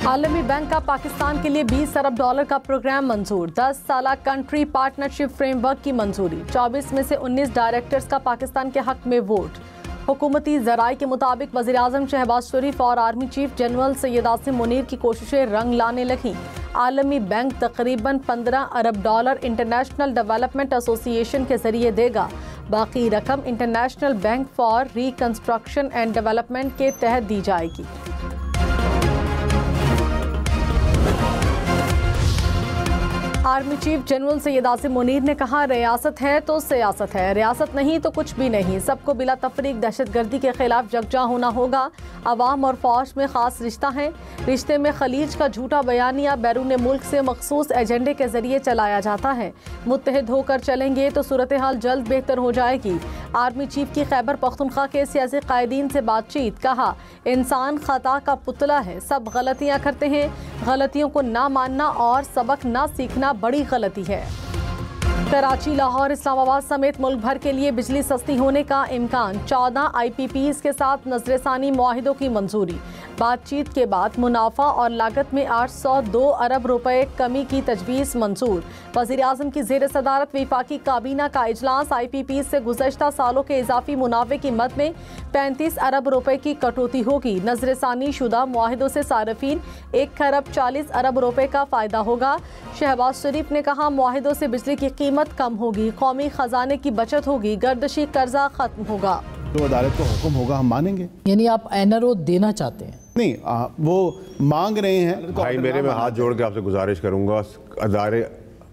आलमी बैंक का पाकिस्तान के लिए 20 अरब डॉलर का प्रोग्राम मंजूर। 10 साला कंट्री पार्टनरशिप फ्रेमवर्क की मंजूरी। 24 में से 19 डायरेक्टर्स का पाकिस्तान के हक में वोट। हुकूमती ज़राए के मुताबिक वज़ीर-ए-आज़म शहबाज शरीफ और army chief general Syed Asim Munir की कोशिशें रंग लाने लगीं। आलमी बैंक तकरीबन 15 अरब डॉलर इंटरनेशनल डेवलपमेंट एसोसिएशन के जरिए देगा। बाकी रकम international bank for reconstruction and development के तहत दी जाएगी। Army chief general Syed Asim Munir ने कहा, रियासत है तो सियासत है, रियासत नहीं तो कुछ भी नहीं। सबको बिला तफरीक दहशतगर्दी के खिलाफ यकजा होना होगा। अवाम और फौज में खास रिश्ता है। रिश्ते में खलीज का झूठा बयानिया बैरून मुल्क से मखसूस एजेंडे के जरिए चलाया जाता है। मुत्तहिद होकर चलेंगे तो सूरत हाल जल्द बेहतर हो जाएगी। आर्मी चीफ की खैबर पख्तूनख्वा के सियासी कायदीन से बातचीत। कहा, इंसान खता का पुतला है, सब गलतियां करते हैं। गलतियों को ना मानना और सबक ना सीखना बड़ी गलती है। कराची, लाहौर, इस्लामाबाद समेत मुल्क भर के लिए बिजली सस्ती होने का इम्कान। 14 IPPs के साथ नजरसानी मुआहिदों की मंजूरी। बातचीत के बाद मुनाफा और लागत में 802 अरब रुपए कमी की तजवीज़ मंजूर। वज़ीर-ए-आज़म की ज़ेर सदारत वफाकी काबीना का इजलास। IPPs से गुज़श्ता सालों के इजाफी मुनाफे की मद में 35 अरब रुपए की कटौती होगी। नजरसानी शुदा मुआहिदों से सार्फिन 1 अरब 40 अरब रुपए का फ़ायदा होगा। शहबाज शरीफ ने कहा, मुआहिदों से बिजली की कीमत कम होगी, कौमी खजाने की बचत होगी, गर्दशी कर्जा खत्म होगा। जो अदालत को हुक्म होगा हम मानेंगे। यानी आप NRO देना चाहते हैं? नहीं, वो मांग रहे हैं। भाई मेरे में हाथ जोड़ के आपसे गुजारिश करूंगा,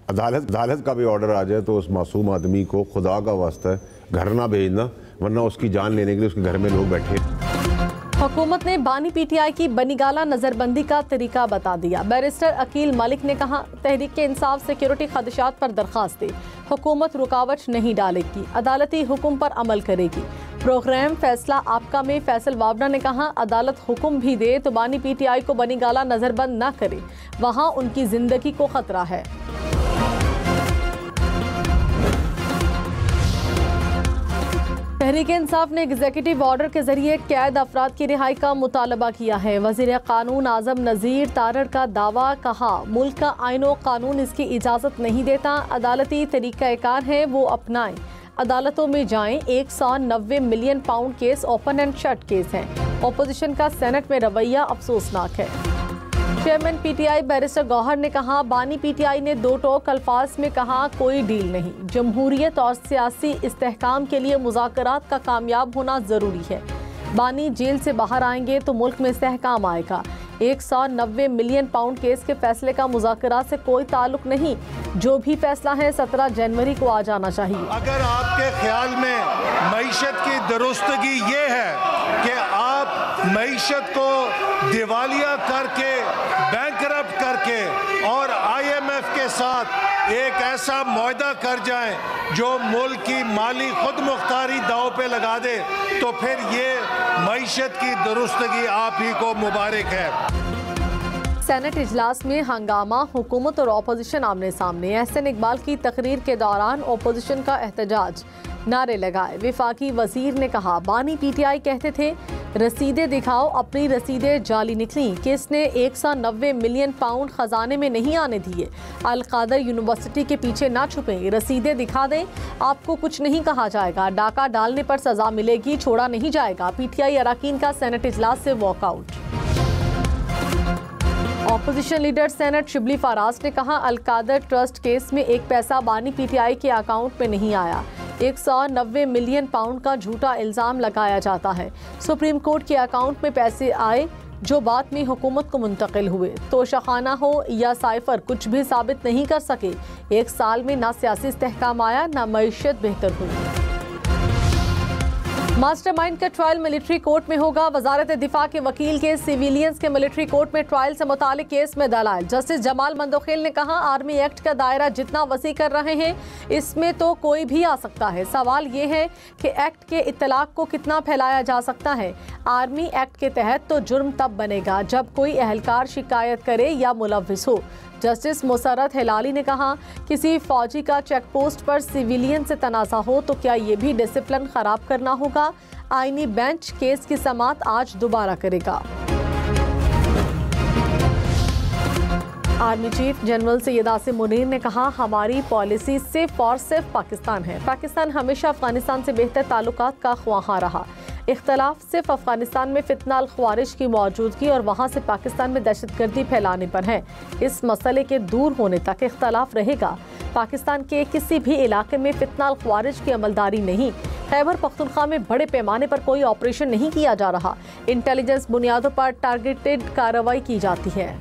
अदालत का भी ऑर्डर आ जाए तो उस मासूम आदमी को खुदा का वास्ता है घर ना भेजना, वरना उसकी जान लेने के लिए उसके घर में लोग बैठे। हुकूमत ने बानी PTI की बनीगाला नज़रबंदी का तरीका बता दिया। बैरिस्टर अकील मलिक ने कहा, तहरीक इंसाफ सिक्योरिटी खदशात पर दरख्वास्त दे, हुकूमत रुकावट नहीं डालेगी, अदालती हुक्म पर अमल करेगी। प्रोग्राम फैसला आपका में फैसल वावना ने कहा, अदालत हुक्म भी दे तो बानी PTI को बनीगाला नज़रबंद न करे, वहाँ उनकी जिंदगी को खतरा है। तहरीक इंसाफ ने एग्जीक्यूटिव ऑर्डर के जरिए कैद अफराद की रिहाई का मुतालबा किया है। वज़ीर कानून आज़म नज़ीर तारड़ का दावा। कहा, मुल्क का आईन व कानून इसकी इजाज़त नहीं देता, अदालती तरीक़ाकार है वो अपनाएं, अदालतों में जाएं। 190 million pound case open and shut case हैं। अपोजिशन का सेनेट में रवैया अफसोसनाक है। चेयरमैन PTI बैरिस्टर गौहर ने कहा, बानी PTI ने दो टोक अल्फाज में कहा, कोई डील नहीं, जमहूरियत और सियासी इस्तेहकाम के लिए मुज़ाकरात का कामयाब होना ज़रूरी है। बानी जेल से बाहर आएंगे तो मुल्क में इस्तेहकाम आएगा। 190 मिलियन पाउंड केस के फैसले का मुज़ाकरात से कोई ताल्लुक नहीं, जो भी फैसला है 17 जनवरी को आ जाना चाहिए। अगर आपके ख्याल में मईशत की दुरुस्तगी ये है कि आप मईशत को दिवालिया करके, बैंकरप्ट करके और IMF के साथ एक ऐसा मुआहदा कर जाएं जो मुल्क की माली खुद मुख्तारी दाव पे लगा दे, तो फिर ये मईशत की दुरुस्तगी आप ही को मुबारक है। सेनेट इजलास में हंगामा, हुकूमत और अपोजिशन आमने सामने। एहसन इकबाल की तकरीर के दौरान अपोजिशन का एहतजाज, नारे लगाए। विफाकी वजीर ने कहा, बानी PTI कहते थे रसीदें दिखाओ, अपनी रसीदें जाली निकली। किसने 190 मिलियन पाउंड खजाने में नहीं आने दिए? अल-कादर यूनिवर्सिटी के पीछे ना छुपें, रसीदें दिखा दें, आपको कुछ नहीं कहा जाएगा। डाका डालने पर सजा मिलेगी, छोड़ा नहीं जाएगा। PTI अरकान का सेनेट इजलास से walkout. Opposition leader senate Shibli Faraz ने कहा, अल-कादर ट्रस्ट केस में एक पैसा बानी PTI के अकाउंट में नहीं आया। 190 मिलियन पाउंड का झूठा इल्ज़ाम लगाया जाता है। सुप्रीम कोर्ट के अकाउंट में पैसे आए जो बाद में हुकूमत को मुंतकिल हुए। तोशाखाना हो या साइफर, कुछ भी साबित नहीं कर सके। 1 साल में ना सियासी इस्तेहकाम आया, ना मईशत बेहतर हुई। मास्टरमाइंड का ट्रायल मिलिट्री कोर्ट में होगा। वजारत दिफा के वकील के सिविलियंस के मिलिट्री कोर्ट में ट्रायल से मुतालिक केस में दलाल। जस्टिस जमाल मंदोखेल ने कहा, आर्मी एक्ट का दायरा जितना वसी कर रहे हैं, इसमें तो कोई भी आ सकता है। सवाल ये है कि एक्ट के इत्तलाक को कितना फैलाया जा सकता है। आर्मी एक्ट के तहत तो जुर्म तब बनेगा जब कोई एहलकार शिकायत करे या मुलव्विस हो। जस्टिस मुसर्रत हिलाली ने कहा, किसी फौजी का चेक पोस्ट पर सिविलियन से तनाज़ा हो तो क्या ये भी डिसिप्लिन खराब करना होगा? आईनी बेंच केस की समाअत आज दोबारा करेगा। Army chief general Syed Asim Munir ने कहा, हमारी पॉलिसी सिर्फ और सिर्फ पाकिस्तान है। पाकिस्तान हमेशा अफगानिस्तान से बेहतर ताल्लुकात का ख्वाहां रहा। इख्तलाफ सिर्फ अफगानिस्तान में फितना अल ख्वारिज की मौजूदगी और वहाँ से पाकिस्तान में दहशतगर्दी फैलाने पर है। इस मसले के दूर होने तक इख्तलाफ रहेगा। पाकिस्तान के किसी भी इलाके में फितना अल ख्वारिज की अमलदारी नहीं। खैबर पख्तूनख्वा में बड़े पैमाने पर कोई ऑपरेशन नहीं किया जा रहा। इंटेलिजेंस बुनियादों पर टारगेटेड कार्रवाई की जाती है।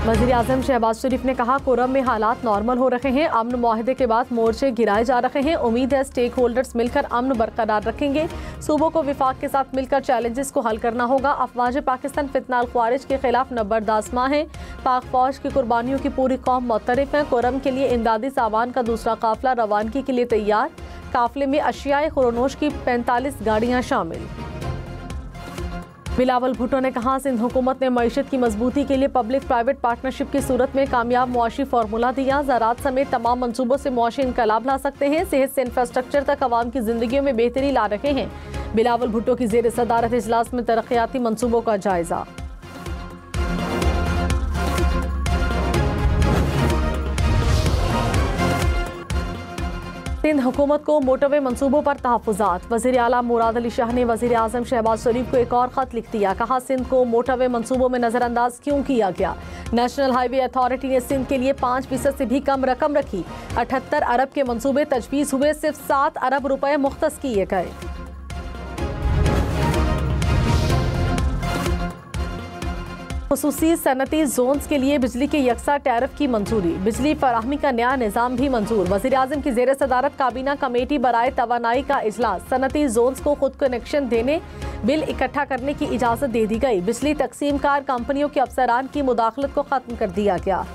वज़ीर आज़म शहबाज शरीफ ने कहा, कोरम में हालात नॉर्मल हो रहे हैं। अमन मुआहदे के बाद मोर्चे गिराए जा रहे हैं। उम्मीद है स्टेक होल्डर्स मिलकर अमन बरकरार रखेंगे। सूबों को विफाक के साथ मिलकर चैलेंजेस को हल करना होगा। अफवाज पाकिस्तान फितना अल ख्वारिज के खिलाफ नबरदास्मा है। पाक फौज की कुर्बानियों की पूरी कौम मुतरफ है। कोरम के लिए इमदादी सामान का दूसरा काफिला रवानगी के लिए तैयार। काफिले में अशियाए खुरोनोश की 45 गाड़ियाँ शामिल। बिलावल भुट्टो ने कहा, सिंध हुकूमत ने मईशत की मजबूती के लिए पब्लिक प्राइवेट पार्टनरशिप की सूरत में कामयाब मुआशी फार्मूला दिया। ज़राअत समेत तमाम मंसूबों से मुआशी इनकलाब ला सकते हैं। सेहत से इंफ्रास्ट्रक्चर तक आवाम की जिंदगियों में बेहतरी ला रहे हैं। बिलावल भुट्टो की ज़ेर सदारत इजलास में तरक्याती मंसूबों का जायजा। सिंध हुकूमत को मोटरवे मंसूबों पर तहफ़्फ़ुज़ात। वज़ीर आला मुराद अली शाह ने वज़ीर आज़म शहबाज शरीफ को एक और ख़त लिख दिया। कहा, सिंध को मोटरवे मंसूबों में नज़रअंदाज क्यों किया गया। नेशनल हाईवे अथॉरिटी ने सिंध के लिए 5% से भी कम रकम रखी। 78 अरब के मंसूबे तजवीज़ हुए, सिर्फ 7 अरब रुपए मुख्तस किए गए। खुसूसी सनती जोन्स के लिए बिजली के यकसा टैरिफ की मंजूरी। बिजली फराहमी का नया निज़ाम भी मंजूर। वज़ीर आज़म की ज़ेर सदारत काबीना कमेटी बराए तवानाई का इजलास। सनती जोन्स को खुद कनेक्शन देने, बिल इकट्ठा करने की इजाज़त दे दी गई। बिजली तकसीम कार कंपनियों के अफसरान की मुदाखलत को ख़त्म कर दिया गया।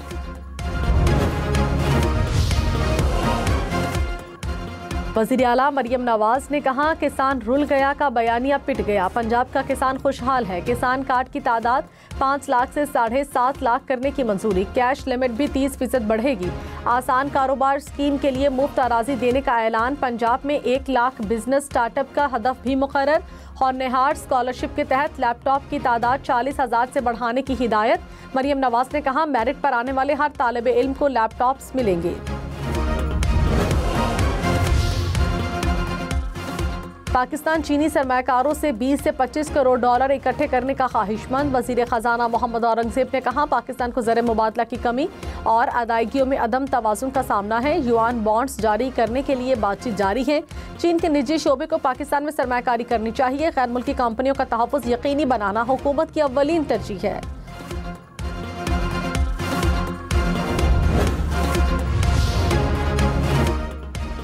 वज़ीर आला मरियम नवाज ने कहा, किसान रुल गया का बयानिया पिट गया। पंजाब का किसान खुशहाल है। किसान कार्ड की तादाद 5 लाख से 7.5 लाख करने की मंजूरी। कैश लिमिट भी 30% बढ़ेगी। आसान कारोबार स्कीम के लिए मुफ्त अराजी देने का ऐलान। पंजाब में 1 लाख बिजनेस स्टार्टअप का हदफ भी मुकर्रर। और नेहार स्कॉलरशिप के तहत लैपटॉप की तादाद 40,000 से बढ़ाने की हिदायत। मरियम नवाज ने कहा, मेरिट पर आने वाले हर तालिबे इल्म को लैपटॉप्स मिलेंगे। पाकिस्तान चीनी सरमायाकारों से 20 से 25 करोड़ डॉलर इकट्ठे करने का ख्वाहिशमंद। वज़ीर ख़जाना मोहम्मद औरंगज़ेब ने कहा, पाकिस्तान को ज़र मुबादला की कमी और अदायगियों में अदम तवाज़ुन का सामना है। युआन बॉन्ड्स जारी करने के लिए बातचीत जारी है। चीन के निजी शोबे को पाकिस्तान में सरमायाकारी करनी चाहिए। गैर मुल्की कंपनियों का तहफ़्फ़ुज़ यकीनी बनाना हुकूमत की अव्वलीन तरजीह है।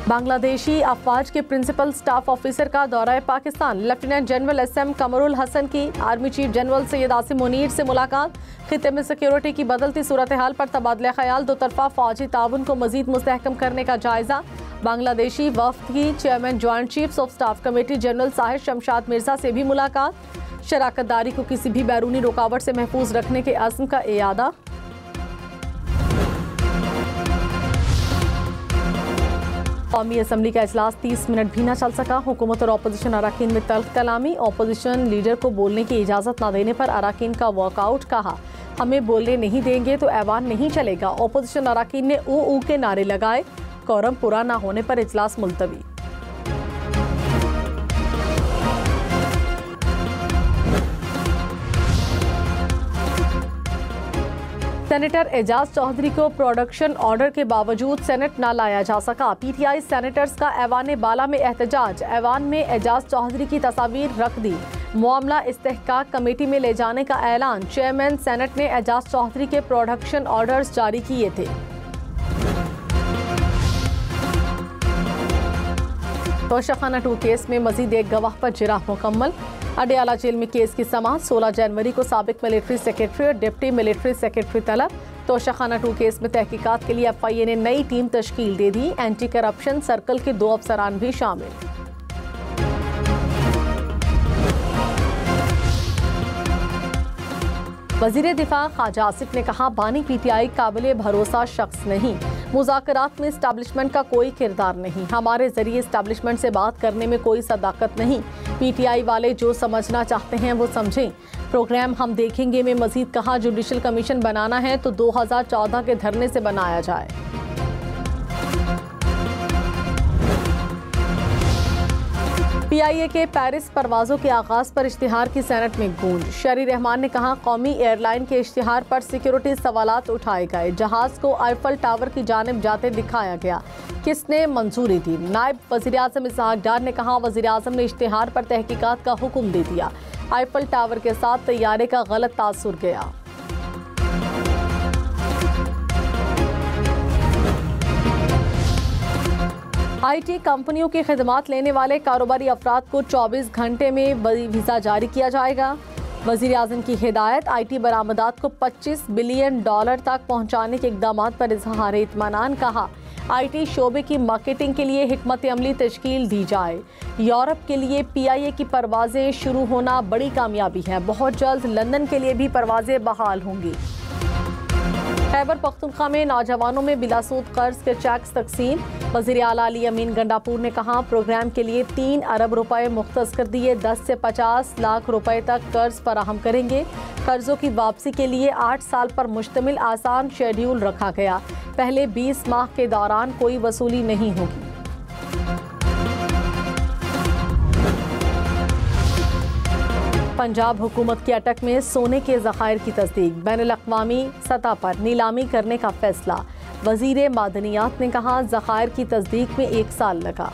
बांग्लादेशी अफवाज के प्रिंसिपल स्टाफ ऑफिसर का दौरा Pakistan. Lieutenant general SM Kamrul Hasan की army chief general Syed Asim Munir से मुलाकात। खित्ते में सिक्योरिटी की बदलती सूरत हाल पर तबादला ख्याल। दो तरफा फौजी ताउन को मजीद मुस्तहकम करने का जायजा। बांग्लादेशी वफ्द की chairman joint chiefs of staff committee general Sahir Shamshad Mirza से भी मुलाकात। शराकतदारी को किसी भी बैरूनी रुकावट से महफूज रखने के अज़्म का इयादा। कौमी असम्बली का इजलास 30 मिनट भी न चल सका। हुकूमत और अपोजिशन अराकीन में तल्ख कलामी। अपोजिशन लीडर को बोलने की इजाज़त न देने पर अराकीन का वॉकआउट। कहा, हमें बोलने नहीं देंगे तो ऐवान नहीं चलेगा। अपोजिशन अराकीन ने ऊ के नारे लगाए। कोरम पूरा न होने पर इजलास मुलतवी। सेनेटर एजाज चौधरी को प्रोडक्शन ऑर्डर के बावजूद सेनेट न लाया जा सका। PTI सेनेटर्स का ऐवान बाला में एहतजाज। ऐवान में एजाज चौधरी की तस्वीर रख दी। मामला इस्तेहकाक कमेटी में ले जाने का ऐलान। चेयरमैन सेनेट ने एजाज चौधरी के प्रोडक्शन ऑर्डर्स जारी किए थे। तोशाखाना 2 केस में मजीद एक गवाह पर जिरह मुकम्मल। अडयाला जेल में केस की समाअत। 16 जनवरी को साबिक मिलिट्री सेक्रेटरी और डिप्टी मिलिट्री सेक्रेटरी तलब। तोशाखाना 2 केस में तहकीकात के लिए FIA ने नई टीम तश्कील दे दी। एंटी करप्शन सर्कल के 2 अफसरान भी शामिल। वज़ीर दिफा ख्वाजा आसिफ ने कहा, बानी PTI काबिल भरोसा शख्स नहीं। मुज़ाकरात में इस्टेब्लिशमेंट का कोई किरदार नहीं, हमारे जरिए इस्टेब्लिशमेंट से बात करने में कोई सदाकत नहीं। पीटीआई वाले जो समझना चाहते हैं वो समझें। प्रोग्राम हम देखेंगे में मजीद कहा, जुडिशल कमीशन बनाना है तो 2014 के धरने से बनाया जाए। पीआईए के पेरिस परवाज़ों के आगाज़ पर इश्तिहार की सेनेट में गूंज। शरी रहमान ने कहा, कौमी एयरलाइन के इश्तिहार पर सिक्योरिटी सवालात उठाए गए। जहाज़ को आईफल टावर की जानिब जाते दिखाया गया, किसने मंजूरी दी? नायब वज़ीर आज़म इसहाक डार ने कहा, वज़ीर आज़म ने इश्तिहार पर तहकीकात का हुक्म दे दिया। आईफल टावर के साथ तैयारे का गलत तासुर गया। आईटी कंपनियों की खिदमात लेने वाले कारोबारी अफराद को 24 घंटे में वीज़ा जारी किया जाएगा। वज़ीर आज़म की हिदायत, आईटी बरामदात को $25 बिलियन तक पहुंचाने के इक़दाम पर इज़हार इत्मीनान। कहा, आईटी शोबे की मार्केटिंग के लिए हिकमत अमली तश्कील दी जाए। यूरोप के लिए पीआईए की परवाज़ें शुरू होना बड़ी कामयाबी है, बहुत जल्द लंदन के लिए भी परवाज़ें बहाल होंगी। खैबर पख्तूनख्वा में नौजवानों में बिलासूद कर्ज के चेक्स तकसीम। वज़ीर आला अली अमीन गंडापुर ने कहा, प्रोग्राम के लिए 3 अरब रुपए मुख्तस कर दिए, 10 से 50 लाख रुपए तक कर्ज फराहम करेंगे। कर्जों की वापसी के लिए 8 साल पर मुश्तमिल आसान शेड्यूल रखा गया। पहले 20 माह के दौरान कोई वसूली नहीं होगी। पंजाब हुकूमत की अटक में सोने के ज़खायर की तस्दीक। बैनुल-अक़वामी सतह पर नीलामी करने का फैसला। वज़ीर मादनियात ने कहा, ज़खायर की तस्दीक में 1 साल लगा।